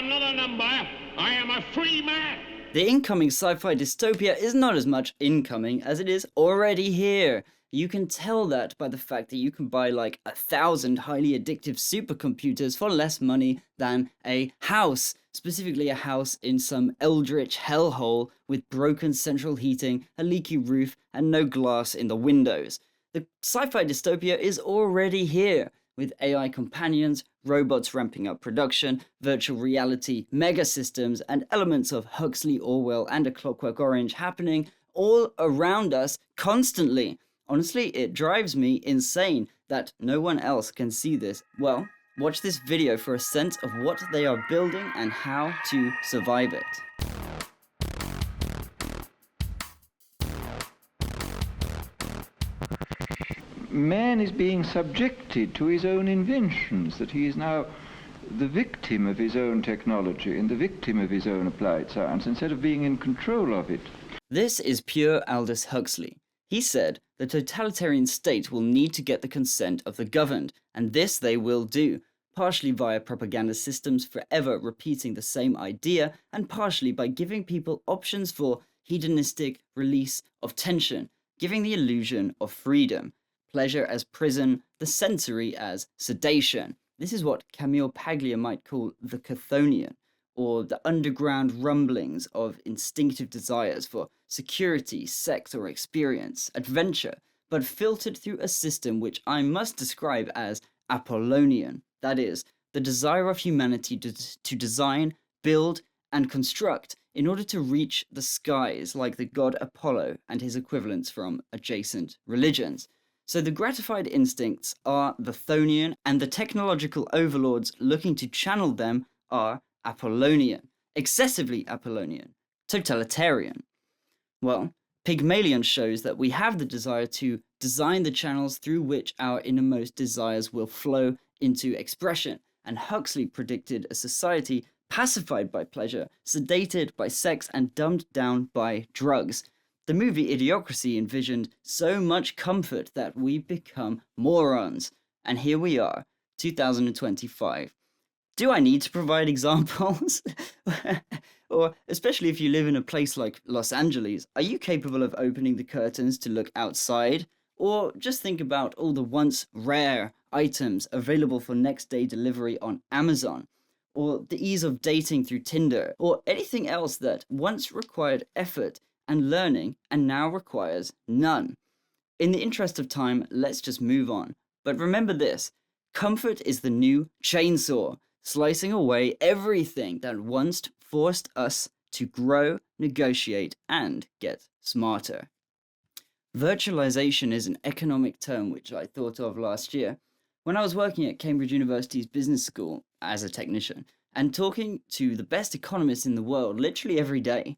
am not a number. I am a free man. The incoming sci-fi dystopia is not as much incoming as it is already here. You can tell that by the fact that you can buy like 1,000 highly addictive supercomputers for less money than a house, specifically a house in some eldritch hellhole with broken central heating, a leaky roof, and no glass in the windows. The sci-fi dystopia is already here, with AI companions, robots ramping up production, virtual reality, mega systems, and elements of Huxley, Orwell, and A Clockwork Orange happening all around us constantly. Honestly, it drives me insane that no one else can see this. Well, watch this video for a sense of what they are building and how to survive it. Man is being subjected to his own inventions, that he is now the victim of his own technology and the victim of his own applied science instead of being in control of it. This is pure Aldous Huxley. He said the totalitarian state will need to get the consent of the governed, and this they will do, partially via propaganda systems forever repeating the same idea, and partially by giving people options for hedonistic release of tension, giving the illusion of freedom. Pleasure as prison, the sensory as sedation. This is what Camille Paglia might call the Chthonian, or the underground rumblings of instinctive desires for security, sex or experience, adventure, but filtered through a system which I must describe as Apollonian. That is, the desire of humanity to design, build, and construct in order to reach the skies like the god Apollo and his equivalents from adjacent religions. So the gratified instincts are the Chthonian, and the technological overlords looking to channel them are Apollonian, excessively Apollonian, totalitarian. Well, Pygmalion shows that we have the desire to design the channels through which our innermost desires will flow into expression, and Huxley predicted a society pacified by pleasure, sedated by sex, and dumbed down by drugs. The movie Idiocracy envisioned so much comfort that we become morons. And here we are, 2025. Do I need to provide examples? Or, especially if you live in a place like Los Angeles, are you capable of opening the curtains to look outside? Or just think about all the once rare items available for next day delivery on Amazon, or the ease of dating through Tinder, or anything else that once required effort and learning and now requires none. In the interest of time, let's just move on. But remember this, comfort is the new chainsaw, slicing away everything that once forced us to grow, negotiate, and get smarter. Virtualization is an economic term which I thought of last year when I was working at Cambridge University's business school as a technician and talking to the best economists in the world literally every day.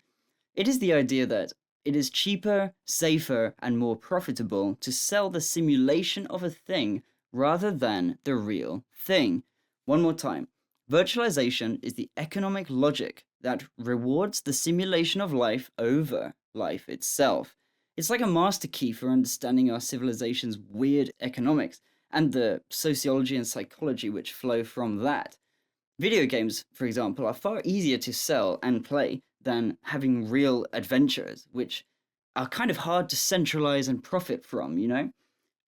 It is the idea that it is cheaper, safer, and more profitable to sell the simulation of a thing rather than the real thing. One more time. Virtualization is the economic logic that rewards the simulation of life over life itself. It's like a master key for understanding our civilization's weird economics and the sociology and psychology which flow from that. Video games, for example, are far easier to sell and play than having real adventures, which are kind of hard to centralize and profit from, you know?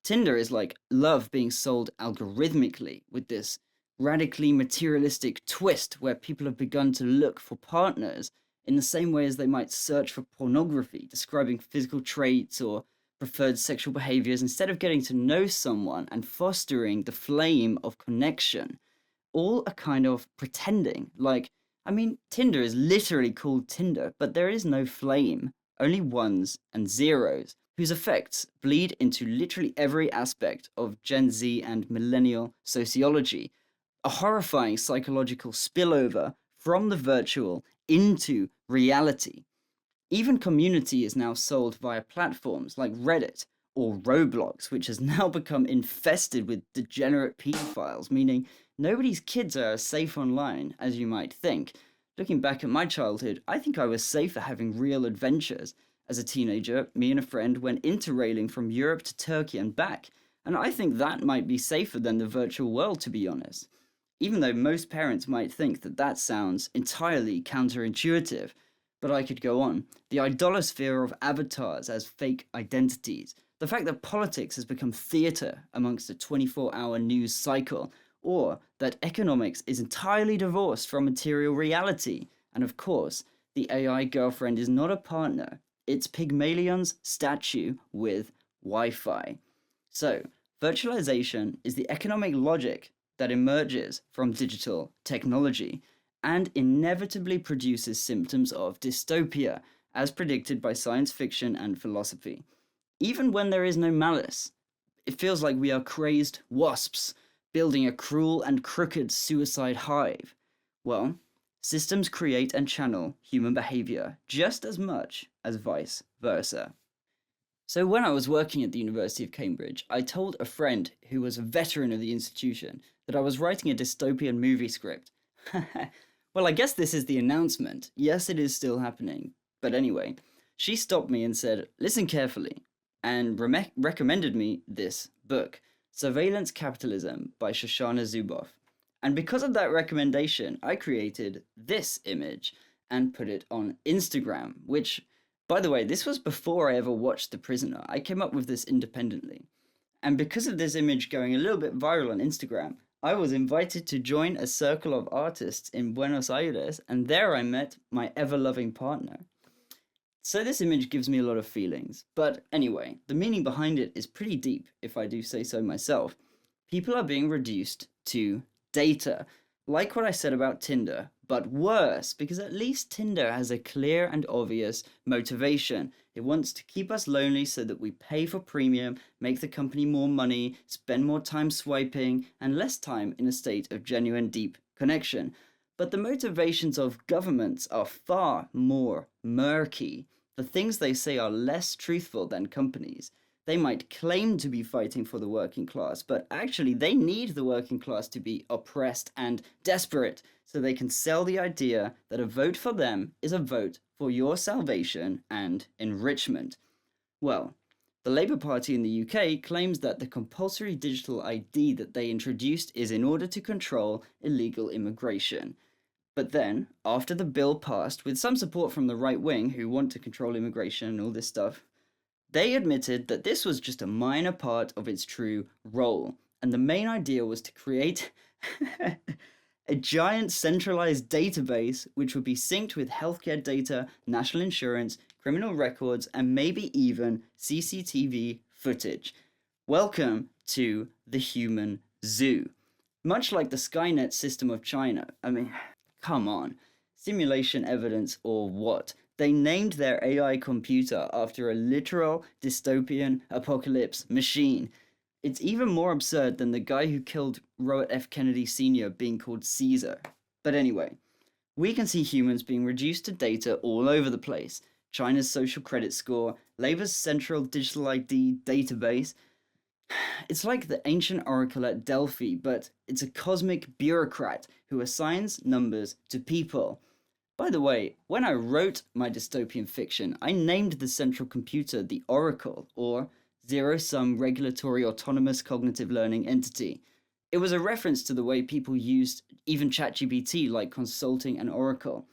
Tinder is like love being sold algorithmically with this radically materialistic twist where people have begun to look for partners in the same way as they might search for pornography, describing physical traits or preferred sexual behaviors instead of getting to know someone and fostering the flame of connection. All a kind of pretending, Tinder is literally called Tinder, but there is no flame, only ones and zeros, whose effects bleed into literally every aspect of Gen Z and millennial sociology, a horrifying psychological spillover from the virtual into reality. Even community is now sold via platforms like Reddit or Roblox, which has now become infested with degenerate pedophiles, meaning nobody's kids are as safe online as you might think. Looking back at my childhood, I think I was safer having real adventures. As a teenager, me and a friend went interrailing from Europe to Turkey and back, and I think that might be safer than the virtual world, to be honest. even though most parents might think that that sounds entirely counterintuitive. But I could go on. The idolosphere of avatars as fake identities, the fact that politics has become theatre amongst a 24-hour news cycle, or that economics is entirely divorced from material reality, and of course, the AI girlfriend is not a partner, it's Pygmalion's statue with Wi-Fi. So, virtualization is the economic logic that emerges from digital technology and inevitably produces symptoms of dystopia, as predicted by science fiction and philosophy. Even when there is no malice, it feels like we are crazed wasps building a cruel and crooked suicide hive. Well, systems create and channel human behavior just as much as vice versa. So when I was working at the University of Cambridge, I told a friend who was a veteran of the institution that I was writing a dystopian movie script. Well, I guess this is the announcement. Yes, it is still happening. But anyway, she stopped me and said, listen carefully, and recommended me this book, Surveillance Capitalism by Shoshana Zuboff. And because of that recommendation, I created this image and put it on Instagram, which, by the way, this was before I ever watched The Prisoner. I came up with this independently. And because of this image going a little bit viral on Instagram, I was invited to join a circle of artists in Buenos Aires, and there I met my ever-loving partner. So this image gives me a lot of feelings. But anyway, the meaning behind it is pretty deep, if I do say so myself. People are being reduced to data, like what I said about Tinder, but worse, because at least Tinder has a clear and obvious motivation. It wants to keep us lonely so that we pay for premium, make the company more money, spend more time swiping, and less time in a state of genuine deep connection. But the motivations of governments are far more murky. The things they say are less truthful than companies. They might claim to be fighting for the working class, but actually they need the working class to be oppressed and desperate so they can sell the idea that a vote for them is a vote for your salvation and enrichment. Well, the Labour Party in the UK claims that the compulsory digital ID that they introduced is in order to control illegal immigration. But then, after the bill passed, with some support from the right wing who want to control immigration and all this stuff, they admitted that this was just a minor part of its true role, and the main idea was to create a giant centralized database which would be synced with healthcare data, national insurance, criminal records, and maybe even CCTV footage. Welcome to the human zoo. Much like the Skynet system of China. I mean, come on. Simulation evidence or what? They named their AI computer after a literal dystopian apocalypse machine. It's even more absurd than the guy who killed Robert F. Kennedy Sr. being called Caesar. But anyway, we can see humans being reduced to data all over the place. China's social credit score, Labour's central digital ID database. It's like the ancient oracle at Delphi, but it's a cosmic bureaucrat who assigns numbers to people. By the way, when I wrote my dystopian fiction, I named the central computer the Oracle, or Zero-Sum Regulatory Autonomous Cognitive Learning Entity. It was a reference to the way people used even ChatGPT like consulting an oracle.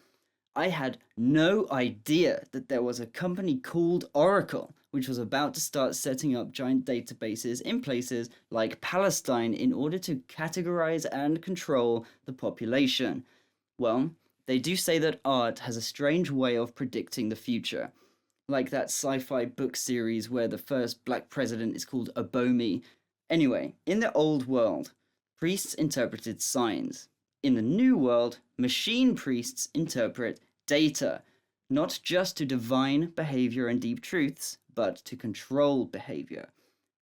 I had no idea that there was a company called Oracle, which was about to start setting up giant databases in places like Palestine in order to categorize and control the population. Well, they do say that art has a strange way of predicting the future. Like that sci-fi book series where the first black president is called Obomi. Anyway, in the old world, priests interpreted signs. In the new world, machine priests interpret data, not just to divine behavior and deep truths, but to control behavior.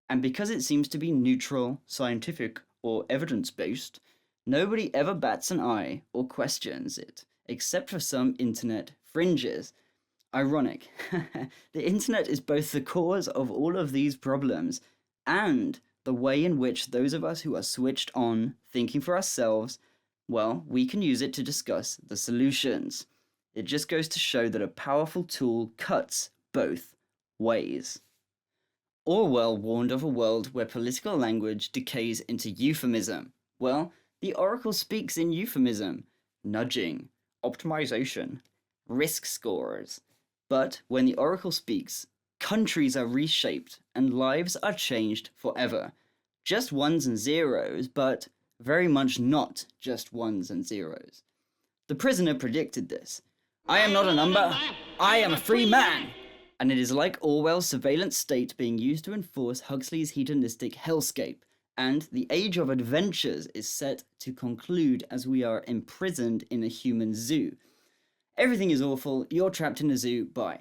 And because it seems to be neutral, scientific, or evidence-based, nobody ever bats an eye or questions it, except for some internet fringes. Ironic. The internet is both the cause of all of these problems and the way in which those of us who are switched on, thinking for ourselves, well, we can use it to discuss the solutions. It just goes to show that a powerful tool cuts both ways. Orwell warned of a world where political language decays into euphemism. Well, The oracle speaks in euphemism, nudging, optimization, risk scores. But when the oracle speaks, countries are reshaped and lives are changed forever. Just ones and zeros, but very much not just ones and zeros. The prisoner predicted this. I am not a number, I am a free man! And it is like Orwell's surveillance state being used to enforce Huxley's hedonistic hellscape, and the age of adventures is set to conclude as we are imprisoned in a human zoo. Everything is awful, you're trapped in a zoo, bye.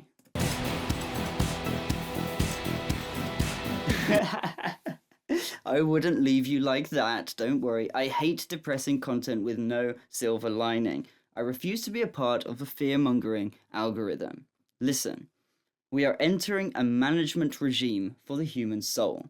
I wouldn't leave you like that, don't worry. I hate depressing content with no silver lining. I refuse to be a part of the fear-mongering algorithm. Listen, we are entering a management regime for the human soul.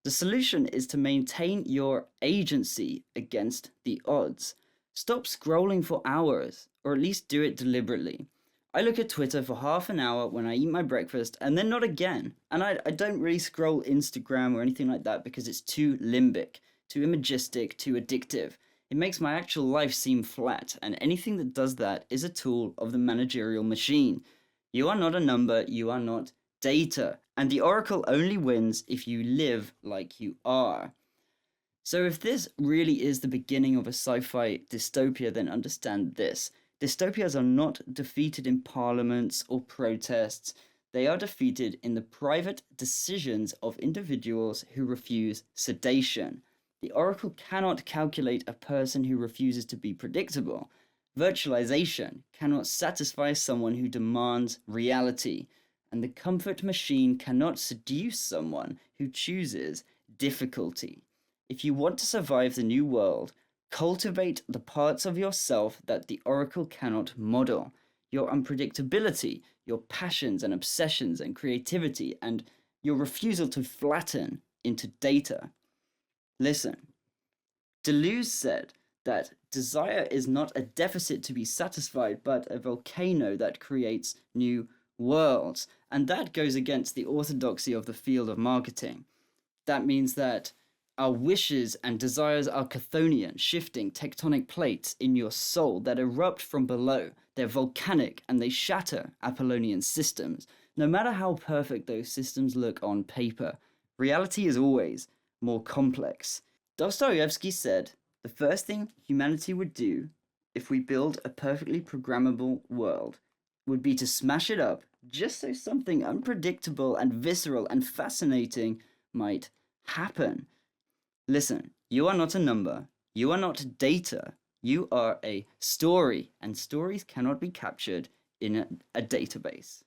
The solution is to maintain your agency against the odds. Stop scrolling for hours, or at least do it deliberately. I look at Twitter for half an hour when I eat my breakfast and then not again. And I don't really scroll Instagram or anything like that because it's too limbic, too imagistic, too addictive. It makes my actual life seem flat, and anything that does that is a tool of the managerial machine. You are not a number, you are not data, and the oracle only wins if you live like you are. So if this really is the beginning of a sci-fi dystopia, then understand this. Dystopias are not defeated in parliaments or protests. They are defeated in the private decisions of individuals who refuse sedation. The oracle cannot calculate a person who refuses to be predictable. Virtualization cannot satisfy someone who demands reality. And the comfort machine cannot seduce someone who chooses difficulty. If you want to survive the new world, cultivate the parts of yourself that the oracle cannot model. Your unpredictability, your passions and obsessions and creativity, and your refusal to flatten into data. Listen, Deleuze said that desire is not a deficit to be satisfied, but a volcano that creates new worlds. And that goes against the orthodoxy of the field of marketing. That means that our wishes and desires are Chthonian, shifting tectonic plates in your soul that erupt from below. They're volcanic and they shatter Apollonian systems. No matter how perfect those systems look on paper, reality is always more complex. Dostoevsky said, the first thing humanity would do if we build a perfectly programmable world would be to smash it up just so something unpredictable and visceral and fascinating might happen. Listen, you are not a number, you are not data, you are a story, and stories cannot be captured in a database.